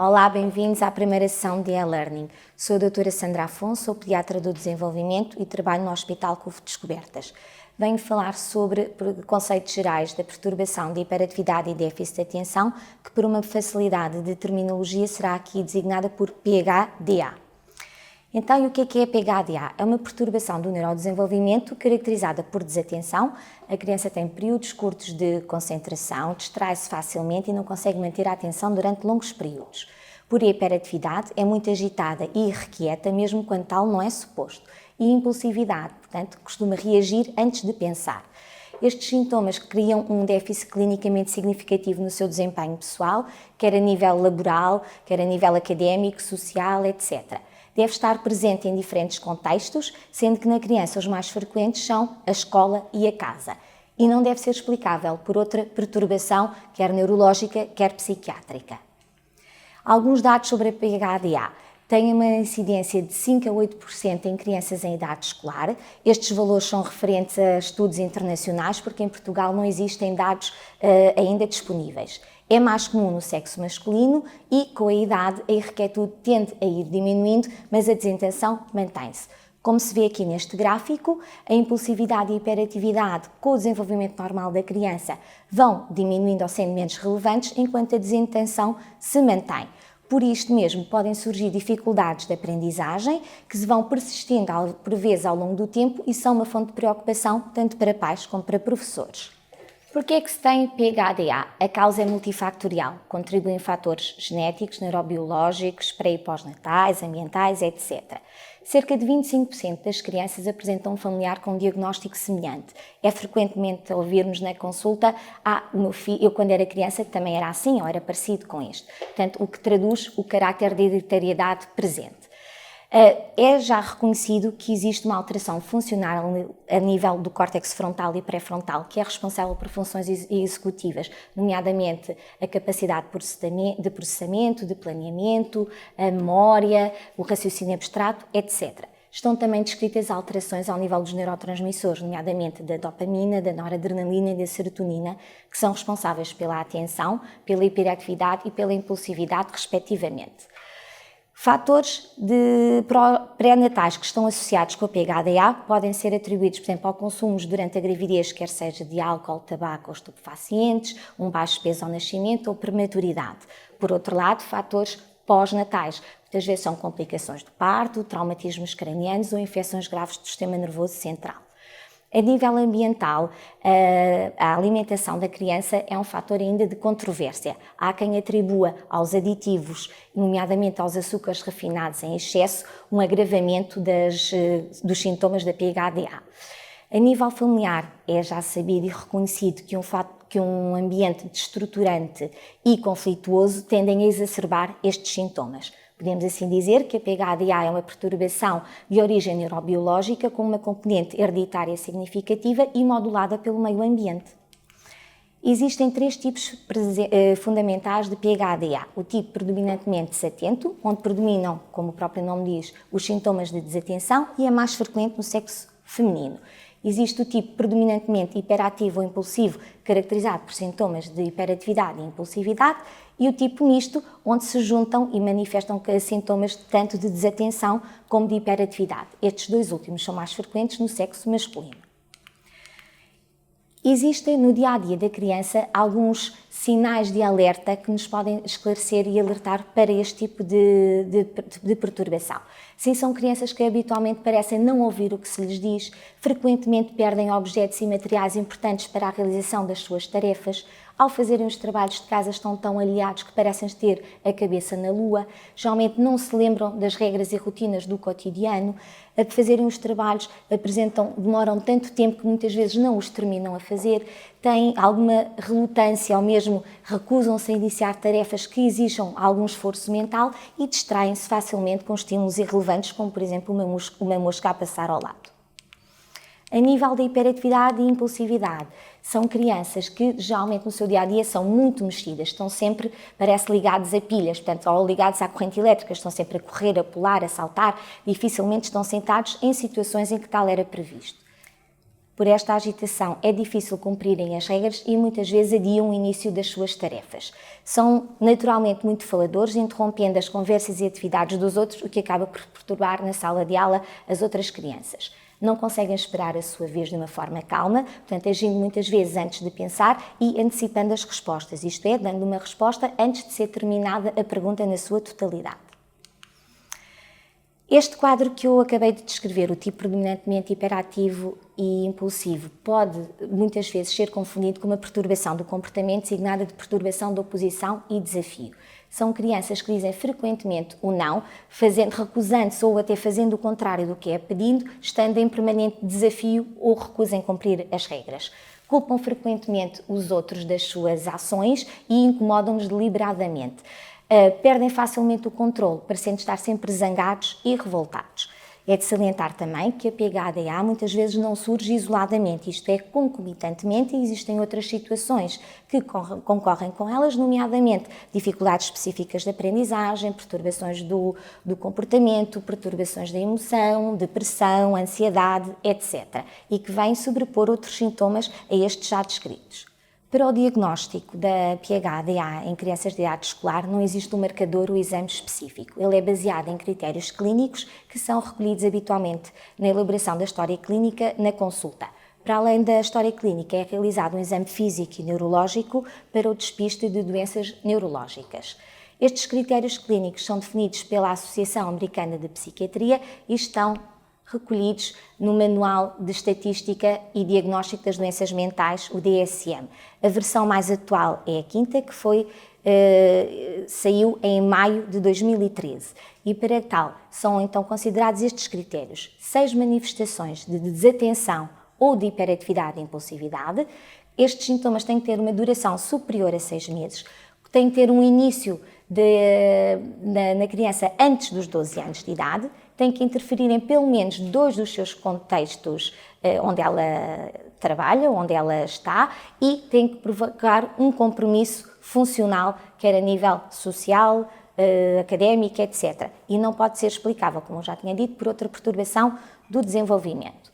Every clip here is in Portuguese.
Olá, bem-vindos à primeira sessão de e-learning. Sou a doutora Sandra Afonso, sou pediatra do desenvolvimento e trabalho no Hospital CUF Descobertas. Venho falar sobre conceitos gerais da perturbação de hiperatividade e déficit de atenção, que por uma facilidade de terminologia será aqui designada por PHDA. Então, e o que é a PHDA? É uma perturbação do neurodesenvolvimento caracterizada por desatenção. A criança tem períodos curtos de concentração, distrai-se facilmente e não consegue manter a atenção durante longos períodos. Por hiperatividade, é muito agitada e irrequieta, mesmo quando tal não é suposto. E impulsividade, portanto, costuma reagir antes de pensar. Estes sintomas criam um déficit clinicamente significativo no seu desempenho pessoal, quer a nível laboral, quer a nível académico, social, etc. Deve estar presente em diferentes contextos, sendo que na criança os mais frequentes são a escola e a casa. E não deve ser explicável por outra perturbação, quer neurológica, quer psiquiátrica. Alguns dados sobre a PHDA. Tem uma incidência de 5 a 8% em crianças em idade escolar. Estes valores são referentes a estudos internacionais, porque em Portugal não existem dados ainda disponíveis. É mais comum no sexo masculino e, com a idade, a irrequietude tende a ir diminuindo, mas a desatenção mantém-se. Como se vê aqui neste gráfico, a impulsividade e a hiperatividade, com o desenvolvimento normal da criança, vão diminuindo ou sendo menos relevantes, enquanto a desatenção se mantém. Por isto mesmo, podem surgir dificuldades de aprendizagem que se vão persistindo por vezes ao longo do tempo e são uma fonte de preocupação tanto para pais como para professores. Por que é que se tem PHDA? A causa é multifactorial. Contribuem fatores genéticos, neurobiológicos, pré- e pós-natais, ambientais, etc. Cerca de 25% das crianças apresentam um familiar com um diagnóstico semelhante. É frequentemente ouvirmos na consulta: o meu filho, eu quando era criança também era assim ou era parecido com este. Portanto, o que traduz o caráter de hereditariedade presente. É já reconhecido que existe uma alteração funcional a nível do córtex frontal e pré-frontal, que é responsável por funções executivas, nomeadamente a capacidade de processamento, de planeamento, a memória, o raciocínio abstrato, etc. Estão também descritas alterações ao nível dos neurotransmissores, nomeadamente da dopamina, da noradrenalina e da serotonina, que são responsáveis pela atenção, pela hiperatividade e pela impulsividade, respectivamente. Fatores pré-natais que estão associados com a PHDA podem ser atribuídos, por exemplo, ao consumo durante a gravidez, quer seja de álcool, tabaco ou estupefacientes, um baixo peso ao nascimento ou prematuridade. Por outro lado, fatores pós-natais, muitas vezes são complicações do parto, traumatismos cranianos ou infecções graves do sistema nervoso central. A nível ambiental, a alimentação da criança é um fator ainda de controvérsia. Há quem atribua aos aditivos, nomeadamente aos açúcares refinados em excesso, um agravamento dos sintomas da PHDA. A nível familiar, é já sabido e reconhecido que um ambiente destruturante e conflituoso tendem a exacerbar estes sintomas. Podemos assim dizer que a PHDA é uma perturbação de origem neurobiológica com uma componente hereditária significativa e modulada pelo meio ambiente. Existem 3 tipos fundamentais de PHDA. O tipo predominantemente desatento, onde predominam, como o próprio nome diz, os sintomas de desatenção e é mais frequente no sexo feminino. Existe o tipo predominantemente hiperativo ou impulsivo, caracterizado por sintomas de hiperatividade e impulsividade, e o tipo misto, onde se juntam e manifestam sintomas tanto de desatenção como de hiperatividade. Estes 2 últimos são mais frequentes no sexo masculino. Existem no dia-a-dia da criança alguns sinais de alerta que nos podem esclarecer e alertar para este tipo de perturbação. Sim, são crianças que habitualmente parecem não ouvir o que se lhes diz, frequentemente perdem objetos e materiais importantes para a realização das suas tarefas, ao fazerem os trabalhos de casa estão tão aliados que parecem ter a cabeça na lua, geralmente não se lembram das regras e rotinas do cotidiano, a fazerem os trabalhos demoram tanto tempo que muitas vezes não os terminam a fazer, têm alguma relutância ou mesmo recusam-se a iniciar tarefas que exijam algum esforço mental e distraem-se facilmente com estímulos irrelevantes, como por exemplo uma mosca a passar ao lado. A nível da hiperatividade e impulsividade, são crianças que geralmente no seu dia-a-dia são muito mexidas, estão sempre, parece, ligados a pilhas, portanto, ou ligados à corrente elétrica, estão sempre a correr, a pular, a saltar, dificilmente estão sentados em situações em que tal era previsto. Por esta agitação é difícil cumprirem as regras e muitas vezes adiam o início das suas tarefas. São naturalmente muito faladores, interrompendo as conversas e atividades dos outros, o que acaba por perturbar na sala de aula as outras crianças. Não conseguem esperar a sua vez de uma forma calma, portanto, agindo muitas vezes antes de pensar e antecipando as respostas, isto é, dando uma resposta antes de ser terminada a pergunta na sua totalidade. Este quadro que eu acabei de descrever, o tipo predominantemente hiperativo e impulsivo, pode muitas vezes ser confundido com uma perturbação do comportamento designada de perturbação de oposição e desafio. São crianças que dizem frequentemente o não, recusando-se ou até fazendo o contrário do que é pedido, estando em permanente desafio ou recusa em cumprir as regras. Culpam frequentemente os outros das suas ações e incomodam-nos deliberadamente. Perdem facilmente o controle, parecendo estar sempre zangados e revoltados. É de salientar também que a PHDA muitas vezes não surge isoladamente, isto é, concomitantemente, e existem outras situações que concorrem com elas, nomeadamente dificuldades específicas de aprendizagem, perturbações do comportamento, perturbações da emoção, depressão, ansiedade, etc. E que vêm sobrepor outros sintomas a estes já descritos. Para o diagnóstico da PHDA em crianças de idade escolar não existe um marcador ou exame específico. Ele é baseado em critérios clínicos que são recolhidos habitualmente na elaboração da história clínica na consulta. Para além da história clínica, é realizado um exame físico e neurológico para o despiste de doenças neurológicas. Estes critérios clínicos são definidos pela Associação Americana de Psiquiatria e estão recolhidos no Manual de Estatística e Diagnóstico das Doenças Mentais, o DSM. A versão mais atual é a quinta, que saiu em maio de 2013. E para tal, são então considerados estes critérios: 6 manifestações de desatenção ou de hiperatividade e impulsividade. Estes sintomas têm que ter uma duração superior a 6 meses, têm que ter um início na criança antes dos 12 anos de idade, têm que interferir em pelo menos 2 dos seus contextos onde ela trabalha, onde ela está, e têm que provocar um compromisso funcional, quer a nível social, académico, etc. E não pode ser explicável, como eu já tinha dito, por outra perturbação do desenvolvimento.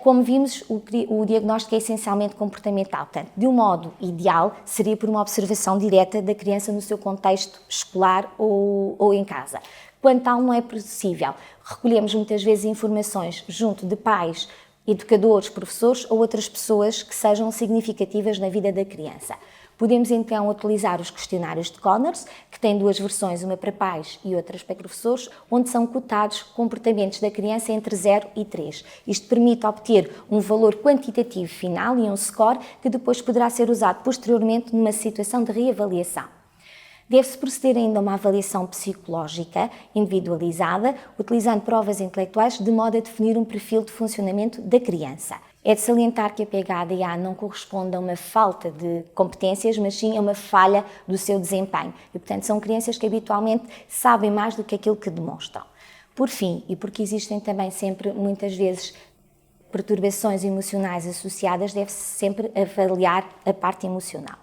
Como vimos, o diagnóstico é essencialmente comportamental. Portanto, de um modo ideal, seria por uma observação direta da criança no seu contexto escolar ou em casa. Quando tal não é possível, recolhemos muitas vezes informações junto de pais, educadores, professores ou outras pessoas que sejam significativas na vida da criança. Podemos então utilizar os questionários de Conners, que têm 2 versões, uma para pais e outras para professores, onde são cotados comportamentos da criança entre 0 e 3. Isto permite obter um valor quantitativo final e um score que depois poderá ser usado posteriormente numa situação de reavaliação. Deve-se proceder ainda a uma avaliação psicológica individualizada, utilizando provas intelectuais de modo a definir um perfil de funcionamento da criança. É de salientar que a PHDA não corresponde a uma falta de competências, mas sim a uma falha do seu desempenho. E, portanto, são crianças que habitualmente sabem mais do que aquilo que demonstram. Por fim, e porque existem também sempre, muitas vezes, perturbações emocionais associadas, deve-se sempre avaliar a parte emocional.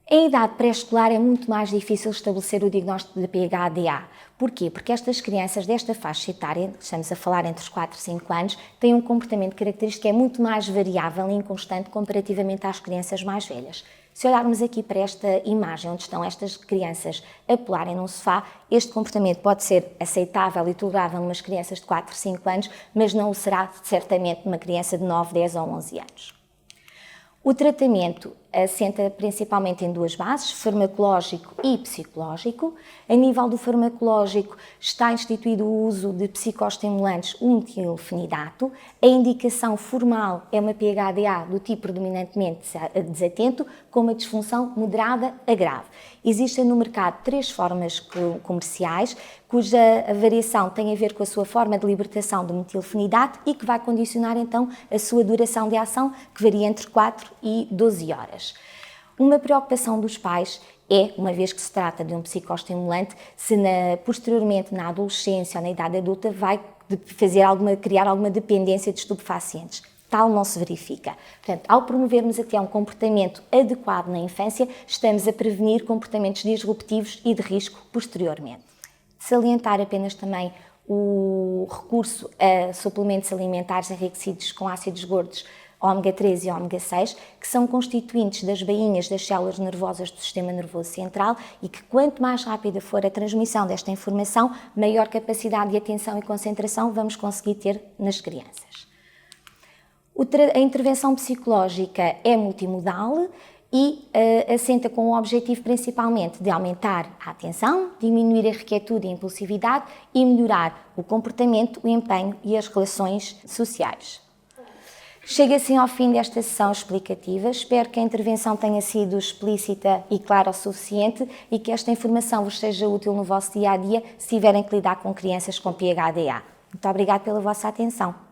Em idade pré-escolar é muito mais difícil estabelecer o diagnóstico de PHDA. Porquê? Porque estas crianças desta faixa etária, estamos a falar entre os 4 e 5 anos, têm um comportamento característico que é muito mais variável e inconstante comparativamente às crianças mais velhas. Se olharmos aqui para esta imagem onde estão estas crianças a pularem num sofá, este comportamento pode ser aceitável e tolerável numas crianças de 4, 5 anos, mas não o será certamente numa criança de 9, 10 ou 11 anos. O tratamento assenta principalmente em 2 bases, farmacológico e psicológico. A nível do farmacológico está instituído o uso de psicoestimulantes, o metilfenidato. A indicação formal é uma PHDA do tipo predominantemente desatento, com uma disfunção moderada a grave. Existem no mercado 3 formas comerciais, cuja variação tem a ver com a sua forma de libertação do metilfenidato e que vai condicionar então a sua duração de ação, que varia entre 4 e 12 horas. Uma preocupação dos pais é, uma vez que se trata de um psicoestimulante, se posteriormente na adolescência ou na idade adulta vai criar alguma dependência de estupefacientes. Tal não se verifica. Portanto, ao promovermos até um comportamento adequado na infância, estamos a prevenir comportamentos disruptivos e de risco posteriormente. Salientar apenas também o recurso a suplementos alimentares enriquecidos com ácidos gordos ômega 3 e ômega 6, que são constituintes das bainhas das células nervosas do sistema nervoso central e que quanto mais rápida for a transmissão desta informação, maior capacidade de atenção e concentração vamos conseguir ter nas crianças. A intervenção psicológica é multimodal e assenta com o objetivo principalmente de aumentar a atenção, diminuir a requietude e a impulsividade e melhorar o comportamento, o empenho e as relações sociais. Chega assim ao fim desta sessão explicativa. Espero que a intervenção tenha sido explícita e clara o suficiente e que esta informação vos seja útil no vosso dia-a-dia se tiverem que lidar com crianças com PHDA. Muito obrigada pela vossa atenção.